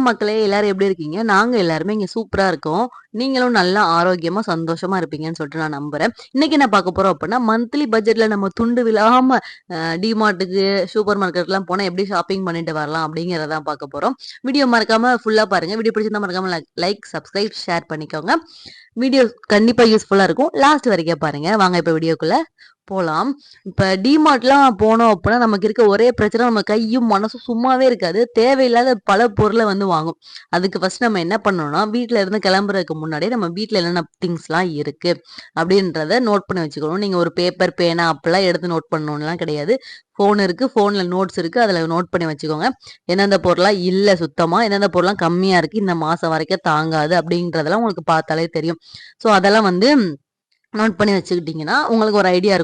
வணக்கம் மக்களே, எல்லாரும் எப்படி இருக்கீங்க? நாங்க எல்லாருமே இங்க சூப்பரா இருக்கோம். நீங்களும் நல்லா ஆரோக்கியமா, சந்தோஷமா இருப்பீங்கன்னு சொல்லிட்டு நான் நம்புறேன். இன்னைக்கு என்ன பார்க்க போறோம் அப்படின்னா, மந்த்லி பட்ஜெட்ல நம்ம துண்டு விழாம டிமார்ட்டுக்கு, சூப்பர் மார்க்கெட்லாம் போனா எப்படி ஷாப்பிங் பண்ணிட்டு வரலாம் அப்படிங்கிறத தான் பார்க்க போறோம். வீடியோ மறக்காம ஃபுல்லா பாருங்க. வீடியோ பிடிச்சிருந்தா மறக்காம லைக், சப்ஸ்கிரைப், ஷேர் பண்ணிக்கோங்க. வீடியோ கண்டிப்பா யூஸ்ஃபுல்லா இருக்கும். லாஸ்ட் வரைக்கும் பாருங்க. வாங்க இப்ப வீடியோக்குள்ள போலாம். இப்ப டிமார்ட்லாம் போனோம் அப்படின்னா, நமக்கு இருக்க ஒரே பிரச்சனை நம்ம கையும், மனசும் சும்மாவே இருக்காது. தேவையில்லாத பல பொருள வந்து வாங்கும். அதுக்கு ஃபர்ஸ்ட் நம்ம என்ன பண்ணணும்னா, வீட்ல இருந்து கிளம்புறதுக்கு முன்னாடியே நம்ம வீட்ல என்னென்ன திங்ஸ்லாம் இருக்கு அப்படின்றத நோட் பண்ணி வச்சுக்கணும். நீங்க ஒரு பேப்பர், பேனா அப்பலாம் எடுத்து நோட் பண்ணணும்லாம் கிடையாது. ஃபோன் இருக்கு. ஃபோன்ல நோட்ஸ் இருக்கு. அதுல நோட் பண்ணி வச்சுக்கோங்க. எந்தெந்த பொருள்லாம் இல்ல சுத்தமா, எந்தெந்த பொருள்லாம் கம்மியா இருக்கு, இந்த மாசம் வரைக்கும் தாங்காது அப்படின்றதெல்லாம் உங்களுக்கு பார்த்தாலே தெரியும். ஸோ அதெல்லாம் வந்து நோட் பண்ணி வச்சுக்கிட்டீங்கன்னா, உங்களுக்கு ஒரு ஐடியா இருக்கும்.